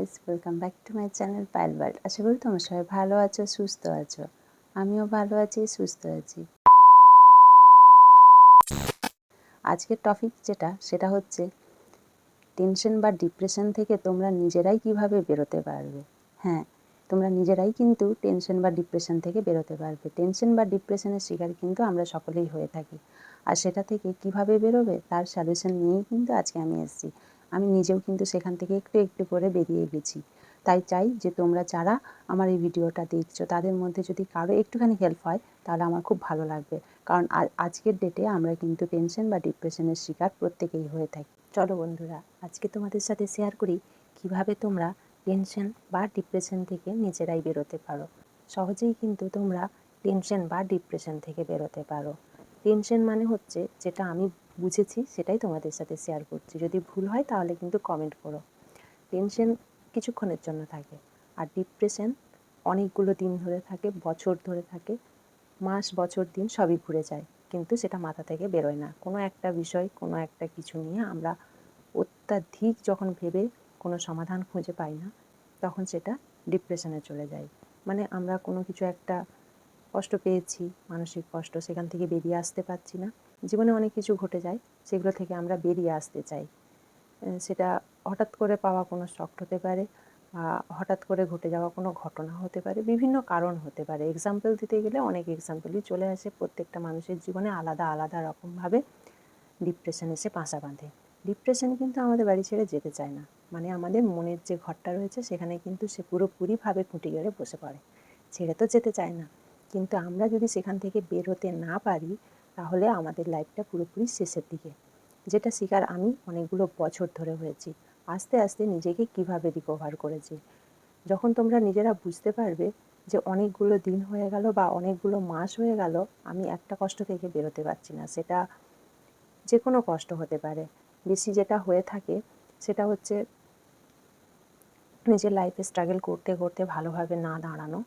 Guys, welcome back to my channel Payel world. আশা করি তোমরা সবাই ভালো আছো, সুস্থ আছো। আমিও ভালো আছি, সুস্থ আছি। আজকের টপিক সেটা হচ্ছে টেনশন বা ডিপ্রেশন থেকে তোমরা নিজেরাই কিভাবে বেরোতে পারবে। হ্যাঁ, তোমরা নিজেরাই কিন্তু টেনশন বা ডিপ্রেশন থেকে বেরোতে পারবে। টেনশন বা ডিপ্রেশনের শিকার কিন্তু আমরা সকলেই হয়ে থাকি। আর সেটা থেকে কিভাবে বেরোবে তার সলিউশন নিয়েই কিন্তু আজকে আমি এসেছি। আমি নিজেও কিন্তু সেখান থেকে একটু একটু করে বেরিয়ে গেছি। তাই চাই যে তোমরা যারা আমার এই ভিডিওটা দেখছো তাদের মধ্যে যদি কারো একটুখানি হেল্প হয় তাহলে আমার খুব ভালো লাগবে। কারণ আজকের ডেটে আমরা কিন্তু টেনশন বা ডিপ্রেশনের শিকার প্রত্যেকেই হয়ে থাকি। চলো বন্ধুরা, আজকে তোমাদের সাথে শেয়ার করি কিভাবে তোমরা টেনশন বা ডিপ্রেশন থেকে নিজেরাই বেরোতে পারো। সহজেই কিন্তু তোমরা টেনশন বা ডিপ্রেশন থেকে বেরোতে পারো। টেনশন মানে হচ্ছে, যেটা আমি বুঝেছি সেটাই তোমাদের সাথে শেয়ার করছি। যদি ভুল হয় তাহলে কিন্তু কমেন্ট করো। টেনশন কিছুক্ষণের জন্য থাকে, আর ডিপ্রেশন অনেকগুলো দিন ধরে থাকে, বছর ধরে থাকে, মাস বছর দিন সবই ঘুরে যায়, কিন্তু সেটা মাথা থেকে বেরোয় না। কোনো একটা বিষয়, কোনো একটা কিছু নিয়ে আমরা অত্যাধিক যখন ভেবে কোনো সমাধান খুঁজে পাই না, তখন সেটা ডিপ্রেশনে চলে যায়। মানে আমরা কোনো কিছু একটা কষ্ট পেয়েছি, মানসিক কষ্ট, সেখান থেকে বেরিয়ে আসতে পারছি না। জীবনে অনেক কিছু ঘটে যায়, সেগুলো থেকে আমরা বেরিয়ে আসতে চাই। সেটা হঠাৎ করে পাওয়া কোনো শক হতে পারে, বা হঠাৎ করে ঘটে যাওয়া কোনো ঘটনা হতে পারে, বিভিন্ন কারণ হতে পারে। এক্সাম্পল দিতে গেলে অনেক এক্সাম্পলই চলে আসে। প্রত্যেকটা মানুষের জীবনে আলাদা আলাদা রকমভাবে ডিপ্রেশন এসে বাসা বাঁধে। ডিপ্রেশন কিন্তু আমাদের বাড়ি ছেড়ে যেতে চায় না। মানে আমাদের মনের যে ঘরটা রয়েছে সেখানে কিন্তু সে পুরোপুরিভাবে খুঁটি গেড়ে বসে পড়ে। ছেড়ে তো যেতে চায় না, কিন্তু আমরা যদি সেখান থেকে বের হতে না পারি তাহলে আমাদের লাইফটা পুরোপুরি শেষের দিকে। যেটা শিকার আমি অনেকগুলো বছর ধরে হয়েছি। আস্তে আস্তে নিজেকে কিভাবে রিকভার করেছি। যখন তোমরা নিজেরা বুঝতে পারবে যে অনেকগুলো দিন হয়ে গেল বা অনেকগুলো মাস হয়ে গেল আমি একটা কষ্ট থেকে বেরোতে পারছি না, সেটা যে কোনো কষ্ট হতে পারে। বেশি যেটা হয়ে থাকে সেটা হচ্ছে নিজের লাইফে স্ট্রাগল করতে করতে ভালোভাবে না দাঁড়ানো,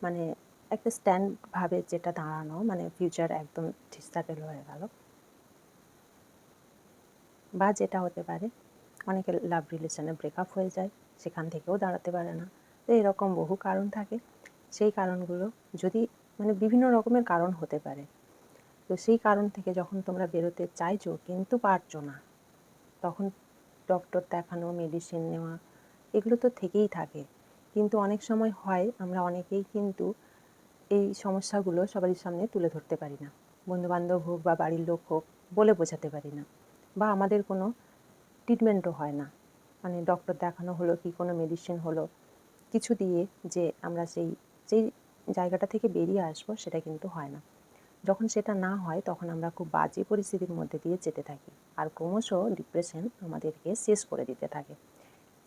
মানে একটা স্ট্যান্ডভাবে যেটা দাঁড়ানো, মানে ফিউচার একদম সেটেল হয়ে গেল। বা যেটা হতে পারে অনেকের লাভ রিলেশনে ব্রেকআপ হয়ে যায়, সেখান থেকেও দাঁড়াতে পারে না। তো এরকম বহু কারণ থাকে। সেই কারণগুলো যদি, মানে বিভিন্ন রকমের কারণ হতে পারে, তো সেই কারণ থেকে যখন তোমরা বেরোতে চাইছো কিন্তু পারছো না, তখন ডক্টর দেখানো, মেডিসিন নেওয়া, এগুলো তো থেকেই থাকে। কিন্তু অনেক সময় হয় আমরা অনেকেই কিন্তু এই সমস্যাগুলো সবারই সামনে তুলে ধরতে পারি না। বন্ধুবান্ধব হোক বা বাড়ির লোক হোক, বলে বোঝাতে পারি না, বা আমাদের কোনো ট্রিটমেন্টও হয় না। মানে ডক্টর দেখানো হলো কি কোনো মেডিসিন হলো কিছু দিয়ে যে আমরা সেই যেই জায়গাটা থেকে বেরিয়ে আসবো, সেটা কিন্তু হয় না। যখন সেটা না হয় তখন আমরা খুব বাজে পরিস্থিতির মধ্যে দিয়ে যেতে থাকি, আর ক্রমশ ডিপ্রেশন আমাদেরকে শেষ করে দিতে থাকে।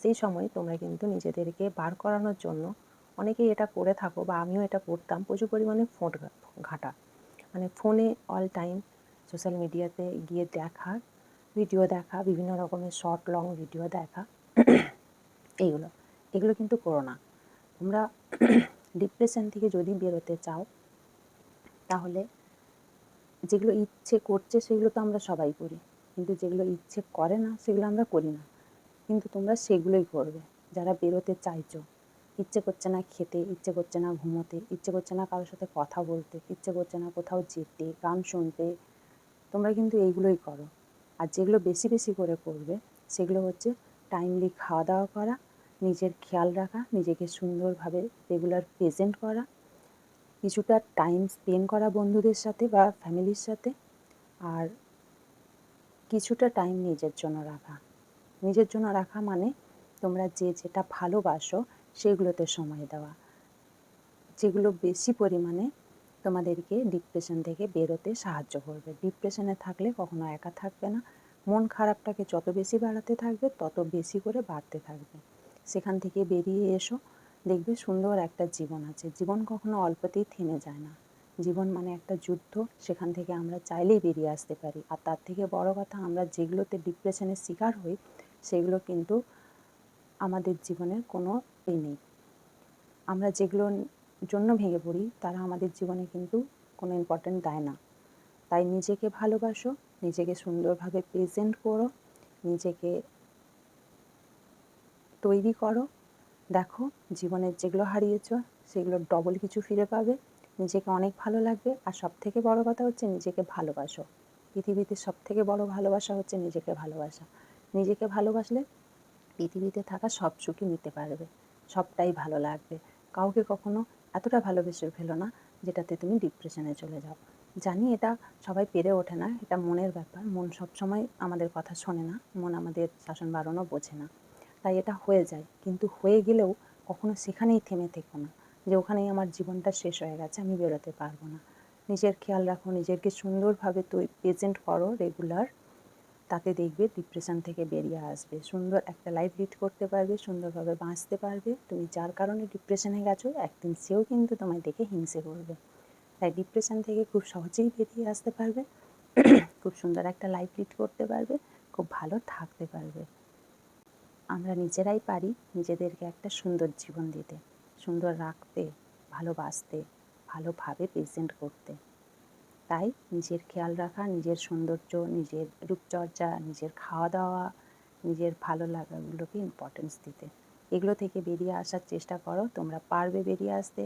সেই সময় তোমরা কিন্তু নিজেদেরকে বার করানোর জন্য অনেকেই এটা করে থাকো, বা আমিও এটা করতাম, প্রচুর পরিমাণে ফোন ঘাঁটা। মানে ফোনে অল টাইম সোশ্যাল মিডিয়াতে গিয়ে দেখা, ভিডিও দেখা, বিভিন্ন রকমের শর্ট লং ভিডিও দেখা, এইগুলো এগুলো কিন্তু করো না। তোমরা ডিপ্রেশন থেকে যদি বেরোতে চাও তাহলে যেগুলো ইচ্ছে করছে সেগুলো তো আমরা সবাই করি, কিন্তু যেগুলো ইচ্ছে করে না সেগুলো আমরা করি না। কিন্তু তোমরা সেগুলোই করবে যারা বেরোতে চাইছো। ইচ্ছে করছে না খেতে, ইচ্ছে করছে না ঘুমোতে, ইচ্ছে করছে না কারোর সাথে কথা বলতে, ইচ্ছে করছে না কোথাও যেতে, গান শুনতে, তোমরা কিন্তু এইগুলোই করো। আর যেগুলো বেশি বেশি করে করবে সেগুলো হচ্ছে টাইমলি খাওয়া দাওয়া করা, নিজের খেয়াল রাখা, নিজেকে সুন্দরভাবে রেগুলার প্রেজেন্ট করা, কিছুটা টাইম স্পেন্ড করা বন্ধুদের সাথে বা ফ্যামিলির সাথে, আর কিছুটা টাইম নিজের জন্য রাখা। নিজের জন্য রাখা মানে তোমরা যে যেটা ভালোবাসো সেগুলোতে সময় দেওয়া, যেগুলো বেশি পরিমাণে তোমাদেরকে ডিপ্রেশন থেকে বেরোতে সাহায্য করবে। ডিপ্রেশনে থাকলে কখনো একা থাকবে না। মন খারাপটাকে যত বেশি বাড়াতে থাকবে তত বেশি করে বাড়তে থাকবে। সেখান থেকে বেরিয়ে এসো, দেখবে সুন্দর একটা জীবন আছে। জীবন কখনো অল্পতেই থেমে যায় না। জীবন মানে একটা যুদ্ধ, সেখান থেকে আমরা চাইলেই বেরিয়ে আসতে পারি। আর তার থেকে বড় কথা, আমরা যেগুলোতে ডিপ্রেশনের শিকার হই সেগুলো কিন্তু আমাদের জীবনের কোনো নেই। আমরা যেগুলোর জন্য ভেঙে পড়ি তারা আমাদের জীবনে কিন্তু কোনো ইম্পর্টেন্ট দেয় না। তাই নিজেকে ভালোবাসো, নিজেকে সুন্দরভাবে প্রেজেন্ট করো, নিজেকে তৈরি করো। দেখো জীবনের যেগুলো হারিয়েছ সেগুলো ডবল কিছু ফিরে পাবে, নিজেকে অনেক ভালো লাগবে। আর সবথেকে বড় কথা হচ্ছে নিজেকে ভালোবাসো। পৃথিবীতে সবথেকে বড় ভালোবাসা হচ্ছে নিজেকে ভালোবাসা। নিজেকে ভালোবাসলে পৃথিবীতে থাকা সব সুখই নিতে পারবে, সবটাই ভালো লাগবে। কাউকে কখনো এতটা ভালোবেসে ফেলো না যেটাতে তুমি ডিপ্রেশনে চলে যাও। জানি এটা সবাই পেরে ওঠে না, এটা মনের ব্যাপার। মন সবসময় আমাদের কথা শোনে না, মন আমাদের শাসন বারণও বোঝে না, তাই এটা হয়ে যায়। কিন্তু হয়ে গেলেও কখনো সেখানেই থেমে থেকো না যে ওখানেই আমার জীবনটা শেষ হয়ে গেছে, আমি বেরোতে পারবো না। নিজের খেয়াল রাখো, নিজেকে সুন্দরভাবে প্রেজেন্ট করো রেগুলার, তাতে দেখবে ডিপ্রেশন থেকে বেরিয়ে আসবে, সুন্দর একটা লাইফ লিড করতে পারবে, সুন্দরভাবে বাঁচতে পারবে। তুমি যার কারণে ডিপ্রেশনে গেছো একদিন সেও কিন্তু তোমায় দেখে হিংসে করবে। তাই ডিপ্রেশন থেকে খুব সহজেই বেরিয়ে আসতে পারবে, খুব সুন্দর একটা লাইফ লিড করতে পারবে, খুব ভালো থাকতে পারবে। আমরা নিজেরাই পারি নিজেদেরকে একটা সুন্দর জীবন দিতে, সুন্দর রাখতে, ভালোবাসতে, ভালোভাবে প্রেজেন্ট করতে। তাই নিজের খেয়াল রাখা, নিজের সৌন্দর্য, নিজের রূপচর্চা, নিজের খাওয়া দাওয়া, নিজের ভালো লাগাগুলোকে ইম্পর্টেন্স দিতে, এগুলো থেকে বেরিয়ে আসার চেষ্টা করো। তোমরা পারবে বেরিয়ে আসতে।